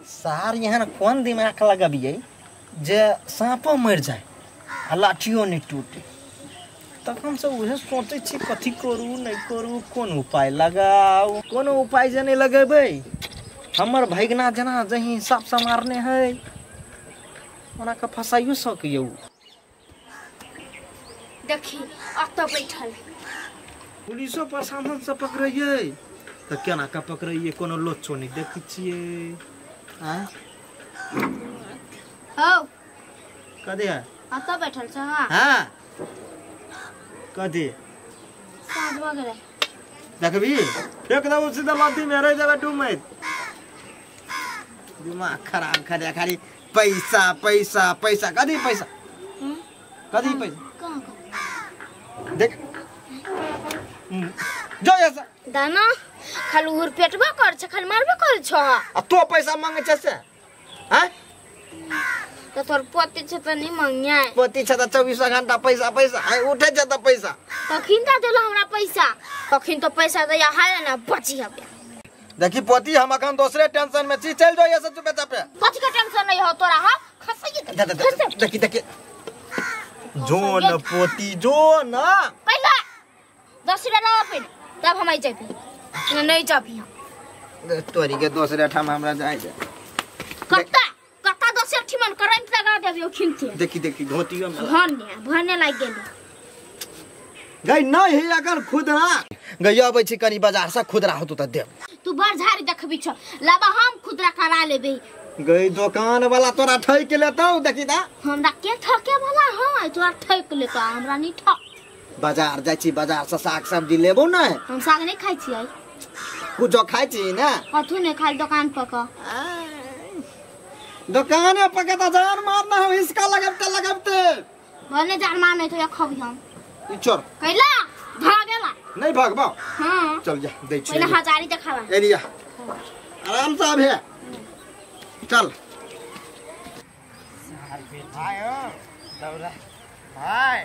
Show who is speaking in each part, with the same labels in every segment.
Speaker 1: सार यहाँ कौन दिमाग लगाबिए जे सांपो मर जाए आ लाठियो नहीं टूटे तखन से उहे सोचे छी कथी करू नहीं करू कौन उपाय लगाऊ कोनो उपाय जे नहीं लगेबै हमर भैगना जना जही साप मारने है ओना के फसाइयो सकियो
Speaker 2: देखी अत बैठल
Speaker 1: पुलिसो प्रशासन से पकड़िए तो केना का पकड़िए कोनो लोचो नहीं देखै छियै हां
Speaker 2: हो
Speaker 1: कदे
Speaker 2: अत बैठल छ हां
Speaker 1: हां कदे
Speaker 2: साँझ भ गेलै
Speaker 1: देखबी फेंक दबो सीधा लाठी मेरे जगह डूब मत दिमाग खराब करे खाली पैसा पैसा पैसा कदी पैसा कदी पैसा
Speaker 2: कहां
Speaker 1: देख जो ऐसा
Speaker 2: दाना खाली उर पेटबा कर छ खाली मारबे कर छ
Speaker 1: आ तो पैसा मांगे छ से हैं
Speaker 2: तो तोर पति छ त नहीं मांगे
Speaker 1: पति छ त 24 घंटा पैसा पैसा आइ उठे छ त पैसा
Speaker 2: कखिन त देलो हमरा पैसा कखिन तो पैसा दया हाय ना बची हबे
Speaker 1: देखी पति हम अखन दूसरे टेंशन में छी चल जो ऐसे चुपे चापे
Speaker 2: पति का टेंशन नहीं हो तोरा हा खसई
Speaker 1: देखी देखी जो न पोती जो न
Speaker 2: पहला 10 ना पे तब हम आई जाबी नहीं जाबी
Speaker 1: तोरी के दूसरे ठाम हमरा जाय जा
Speaker 2: कत्ता कत्ता दूसरे ठिमन करंट लगा देबी खिनते
Speaker 1: देखी देखी घोटियो में
Speaker 2: भरने लाग गेल
Speaker 1: गई नहीं है अगर खुदरा गई आबै छी कनी बाजार से खुदरा होतो त दे
Speaker 2: तू बड़ झाड़ी देखबी छ लाबा हम खुदरा करा लेबे
Speaker 1: गई दुकान वाला तोरा ठैक लेतौ देखी दा
Speaker 2: हमरा के ठके वाला है तोरा ठैक लेतो हमरा नहीं ठक
Speaker 1: बाजार जाय छी बाजार से साग सब्जी लेबो न
Speaker 2: हम साग नहीं खाई छी
Speaker 1: कुछ खाई छी ना
Speaker 2: कथु नहीं खाली दुकान पर का
Speaker 1: दुकान पर के त जान मारना हो इसका लगबते
Speaker 2: भले जान मार नहीं तो या खबी हम
Speaker 1: चोर
Speaker 2: कैला भागेला नहीं
Speaker 1: भागबा
Speaker 2: हां
Speaker 1: चल जा दे छी
Speaker 2: पहले हजारी देखावा
Speaker 1: एलिया आराम से आबे चल
Speaker 3: सार भाई हो दौरा भाई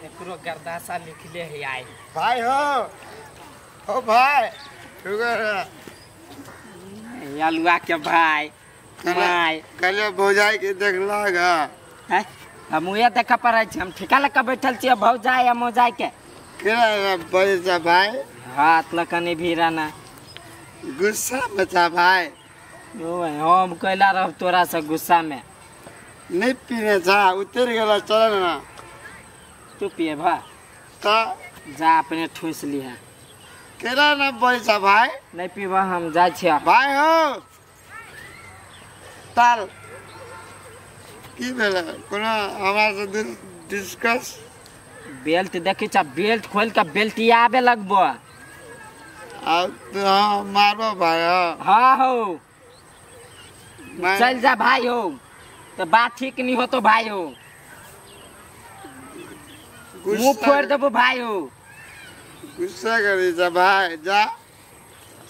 Speaker 3: एकरो गर्दासा लिखले है आई
Speaker 4: भाई हो भाई शुगर
Speaker 3: यालुआ के भाई भाई
Speaker 4: कले भौजाई के देखलागा
Speaker 3: हैं हम ये देखा पड़ै छी हम ठिका लगा बैठल छी भौजाई या मौजाई के
Speaker 4: केरा बड़े भाई
Speaker 3: हाथ लकनी भी रहना
Speaker 4: गुस्सा बचा भाई
Speaker 3: ओ हम कैला रह तोरा से गुस्सा में
Speaker 4: नहीं पीने जा उतर गेला चल ना
Speaker 3: तू पिए भा
Speaker 4: ता
Speaker 3: जा अपने ठूस लिया
Speaker 4: केरा ना बड़े भाई
Speaker 3: नहीं पीबा हम जाय छी
Speaker 4: भाई हो ताल की भेला कोनो हमरा से डिस्कस
Speaker 3: बेल्ट देखी छ बेल्ट खोल के बेल्टिया आबे लगबो
Speaker 4: अब तो मारबो भाई
Speaker 3: हां हो चल जा भाई हो तो बात ठीक नहीं हो तो भाई हो मुंह फोड़ देबो भाई हो
Speaker 4: गुस्सा करी जा भाई जा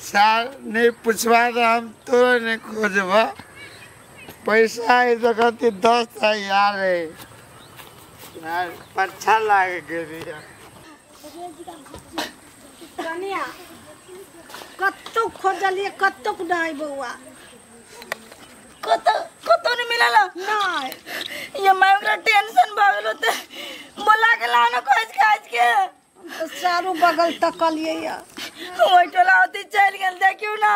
Speaker 4: साल नहीं पूछवा तो हम तो नहीं खोजबा पैसा है तो कहती 10 यार है यार अच्छा लागे गेली
Speaker 5: कनिया कत्तो खोजलिए कत्तो नहीं बउआ
Speaker 6: कतो नहीं मिलल नहीं ये मैं ओकरा टेंशन भ गेलो त बोला के लानो खोज के
Speaker 5: चारू बगल तकलिए या
Speaker 6: ओइ टोला होती चल गेल देखियो ना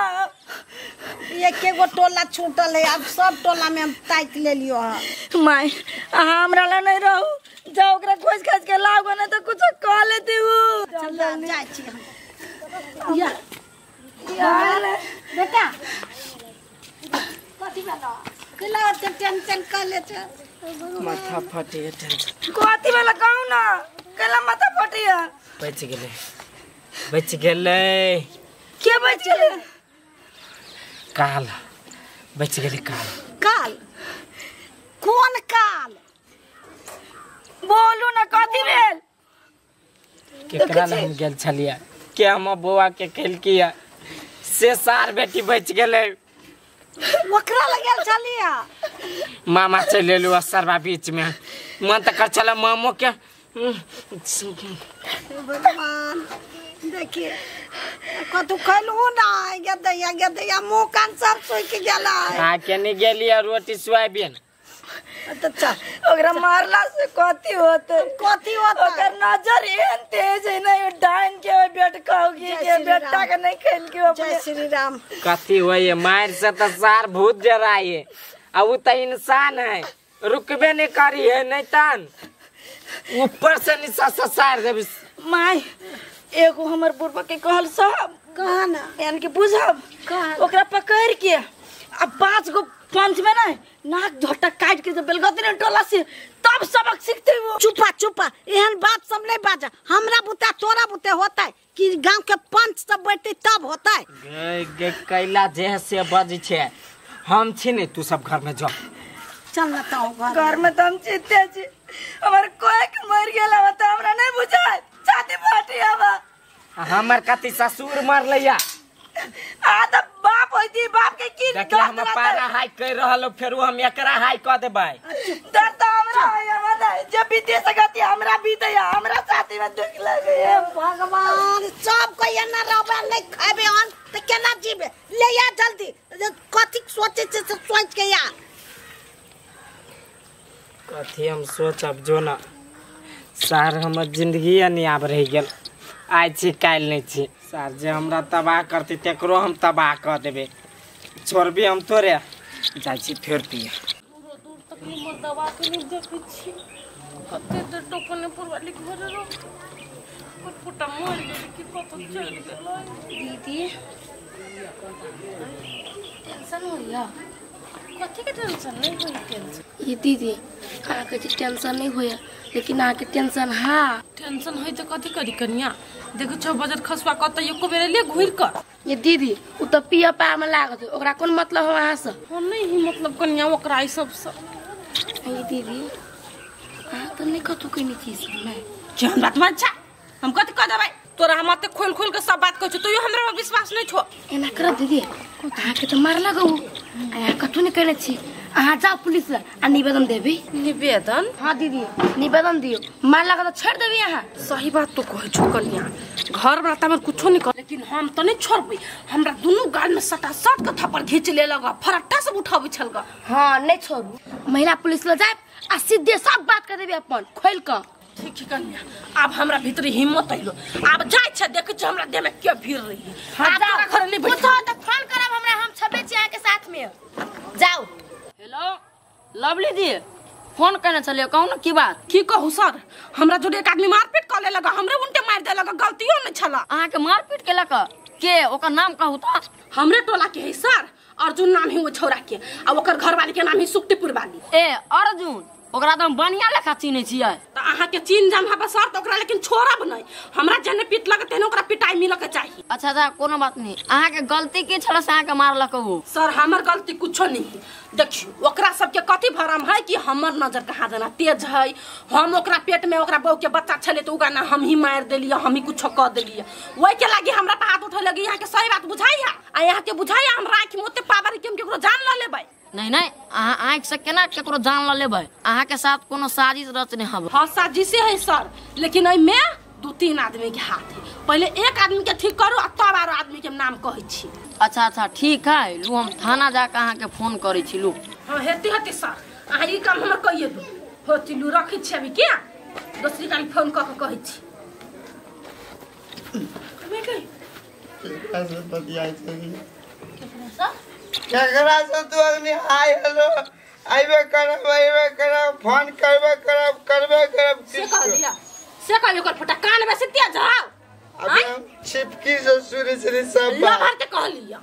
Speaker 5: एक एगो टोला छूटल है अब सब टोला में हम ताक ले लियो है
Speaker 6: माय हमरा ला नहीं रहू जाओ ओकरा खोज के लाओ ना तो कुछ कह लेती हूं
Speaker 5: चल जाय छी हम या बेटा कथि वाला केला ते टेंशन कर ले छ
Speaker 3: माथा फटे टेंशन
Speaker 6: कथि वाला कहू ना केला माथा फटिया
Speaker 3: बच गेले
Speaker 6: के बच गेले
Speaker 3: काल बच गेले काल
Speaker 5: काल कौन काल
Speaker 6: बोलू ना कथि भेल
Speaker 3: केकरा हम गेल छलिया के हम बौआ के खेल किया से सार बेटी बच गेले
Speaker 5: ओकरा लगल छलिया
Speaker 3: मामा चले लो सरवा बीच में मन तक चला मामो के
Speaker 5: भगवान देखिए कतु खैलू ना गदैया मुंह कान सब सोई के गेला
Speaker 3: खा के नहीं गेलिए रोटी सोयाबीन।
Speaker 6: तो चल ओकरा मारला से कथी होते ओकर नजर एहन तेज है नहीं डाइन के बेट कहोगी के बेटा के नहीं खेल के अपने।
Speaker 5: जय श्री राम।
Speaker 3: कथी होए मार से तो सार भूत जराए अब वो तो इंसान है रुकबे नहीं करी है नहीं तन ऊपर से नीचा से सार देबी।
Speaker 6: माय एगो हमर बुढ़बा के कहल साहब
Speaker 5: कहा ना
Speaker 6: यानी कि बुझब ओकरा पकड़ के अब 5 गो पंच में ना नाक झोटा काट के जब बेलगती ने टोला से तब सबक सीखते वो।
Speaker 5: चुपा एहन बात सब नहीं बाजा। हमरा बुते तोरा बुते होता है कि गांव के पंच सब बैठे तब होता है।
Speaker 3: गे कैला जे से बज छे हम छी नहीं तू सब घर में जा
Speaker 5: चल ना तो
Speaker 6: घर में तो हम जीते छी हमर कोई के मर गेला त हमरा नहीं बुझाय छाती फाटी आवा
Speaker 3: हमर कति ससुर मर लैया
Speaker 6: आ त बाप होती बाप के की
Speaker 3: देखले हम पारा हाई कर रहल फिर हम एकरा हाई क देबै
Speaker 6: डर त हमरा है मत जब बीते सकती हमरा बीते हमरा साथी में दुख लगे
Speaker 5: भगवान सब कोई ना रबा नहीं खाबे हन त केना जीबे ले या जल्दी कथी सोचे से सोच के या
Speaker 3: कथी हम सोचब जो ना सार हमर जिंदगी नहीं आब रह गेल आज छी काल नहीं छी सार जे हमरा तबाह करते तेकरो हम तबाह कर देबे छोड़बे हम तोरे जाय छी फेर पिए
Speaker 7: दूर तक हमर दवा के नहीं देखै छी कते देर टोकने पुरवाली घर रो और फुटा मर गेल कि पता चल गेल।
Speaker 2: दीदी टेंशन हो या
Speaker 7: कथी के टेंशन नहीं होई टेंशन
Speaker 2: ये दीदी आके टेंशन नहीं होया लेकिन आके टेंशन हाँ
Speaker 7: टेंशन होई तो कथी करी कनिया देखो 6 बजे खसवा कत एको बेर ले घुर कर।
Speaker 2: ये दीदी उ तो पिया पार में लागत ओकरा कोन मतलब हो वहां से
Speaker 7: हम नहीं ही मतलब कनिया ओकरा ई सब
Speaker 2: ये दीदी आ तो नहीं कथु कनी चीज नहीं
Speaker 7: जान बात मत छा हम कथी कह देबै तोरा हम मते खोल खोल के सब बात कहै छ तो हमरा में विश्वास नहीं छो
Speaker 2: एना कर दीदी को के तो मार लगौ आ कथु नहीं करे छी आ जाओ पुलिस आ निवेदन देबी।
Speaker 7: निवेदन?
Speaker 2: हाँ दीदी निवेदन दियो मार लगा तो छोड़ देबी यहाँ।
Speaker 7: सही बात तो कह छो कनिया घर में हमर कुछो नहीं कर लेकिन हम तो नहीं छोड़बी हमरा दोनों गाल में सटा सट के थप्पड़ खींच ले लगा फरट्टा से उठाबी छलगा।
Speaker 2: हाँ नहीं छोड़ू महिला पुलिस ले जाए आ सीधे सब बात कर देबी अपन खोल के।
Speaker 7: ठीक है कन्या अब हमरा भीतर हिम्मत आइलो अब जाय छ देख छ हमरा देह में के भीड़ रही है।
Speaker 2: हाँ
Speaker 7: जाओ घर नहीं बैठ
Speaker 2: तो फोन करब हमरा हम छबे छी के साथ में जाओ।
Speaker 6: हेलो लवली दी फोन करने चलिए कहू ना की बात
Speaker 7: की कहू सर हमरा जोड़े एक आदमी मारपीट कर ले लगा हमरे उनटे मार दे लगा गलतियों नहीं छला।
Speaker 6: अहाँ के मारपीट के लक के ओकर नाम कहू तो
Speaker 7: हमरे टोला के है सर अर्जुन नाम है वो छोरा के आ ओकर घर वाली के नाम है सुक्तिपुर वाली।
Speaker 6: ए अर्जुन ओकरा तो हम बढ़िया लेखा चिन्हे छियै
Speaker 7: तो अहाँ के चिन्ह जान हबे सर तो ओकरा लेकिन छोड़ब नहीं हमरा जने पीट लगते न ओकरा पिटाई मिल के चाहिए।
Speaker 6: अच्छा जा कोनो बात नहीं अहाँ के गलती की छला से अहाँ के मारलक हो
Speaker 7: सर हमर गलती कुछो नहीं देखियो ओकरा सबके कथी भरम है कि हमर नजर कहाँ देना तेज है हम ओकरा पेट में ओकरा बहू के बच्चा छले तो उगाना हम ही मार देलिए हम ही कुछो कह देलिए वही के लागी हमरा पे हाथ उठे लगी। यहाँ के सही बात बुझाइया आ यहाँ के बुझाइया हम राख मोते पावर के हम केकरो जान ल लेबै
Speaker 6: नहीं अहाँ आँख से केना केकरो जान ल लेबै अहाँ के साथ कोनो साजिश रचने हब।
Speaker 7: हाँ साजिशे है सर लेकिन एमे 2-3 आदमी के हाथ है पहले एक आदमी के ठीक करू तब आरो आदमी के नाम कहै छी।
Speaker 6: अच्छा ठीक है लू हम थाना जाके अहाँ के फोन करै छी लू।
Speaker 7: हाँ हेती सर अहाँ ई काम हमर कहिए दू होती लू रखै छी अभी क्या दूसरी काल फोन क के कहै छी।
Speaker 4: कैसे बतियाई छली केकरा से तू अग्नि हाय हेलो आइबे करब फोन करबे करब
Speaker 7: से कह दिया से कह ओकर फटा कान में से तिया जाओ
Speaker 4: अबे हम छिपकी से सुरी सब
Speaker 7: लभर के कह लिया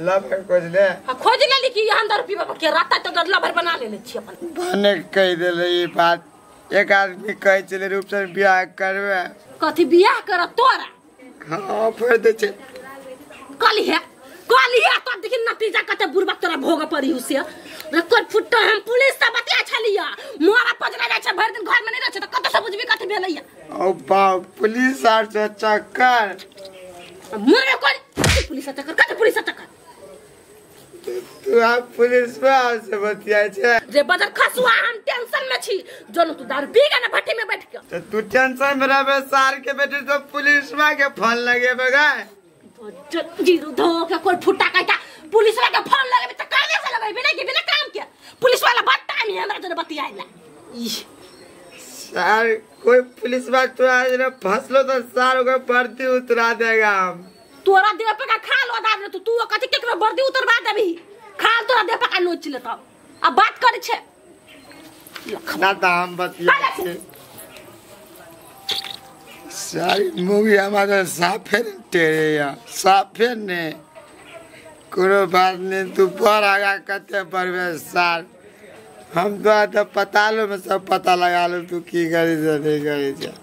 Speaker 4: लभर खोज ले
Speaker 7: हां खोज ले कि यहाँ 100 रुपया के राता तो लभर बना ले छी अपन
Speaker 4: बने कह देले ई बात एक आदमी कह चले रूप से बियाह करबे
Speaker 7: कथी बियाह कर तोरा
Speaker 4: हां फेर दे छे
Speaker 7: कल है तो देखि नतीजा कते बुरबक तोरा भोग पड़ी उसे रेकॉर्ड फुट्टा हम पुलिस से बतिया छलिया मोरा पजरा जाय छ भर दिन घर में नहीं रह छ त कत से बुझबी कथी भेलैया
Speaker 4: ओ बा पुलिस आर से चक्कर
Speaker 7: मोरे कोन पुलिस से चक्कर कते पुलिस से चक्कर
Speaker 4: तू आप पुलिस से बतिया छे
Speaker 7: रे बजर खसुआ हम टेंशन में छी जोन तू दारू पी ना भट्टी में बैठ के
Speaker 4: तो तू टेंशन में रहे सार के बेटे तो पुलिस में के फोन लगे बगा
Speaker 7: जीरो धो के कोई फुटा का पुलिस वाला के फोन लगे तो काले से लगे बिना के बिना काम के पुलिस वाला बात टाइम ही हमरा तो बतियाइला
Speaker 4: सर कोई पुलिस वाला तो आज ना फसलो तो सर को भर्ती उतरा देगा हम
Speaker 7: तोरा देह पे का खाल ओदा दे तू कथि केकरो वर्दी उतरवा देबी खाल तोरा देह पे का नोच ले तब अब बात करे छे
Speaker 4: ना दाम बतिया सारी मूवी हमारे साफे तेरे या साफे ने कोनो बात नहीं तू पर आगा कते परवे सार हम तो पता लो में सब पता लगा लो तू की करी से नहीं करी से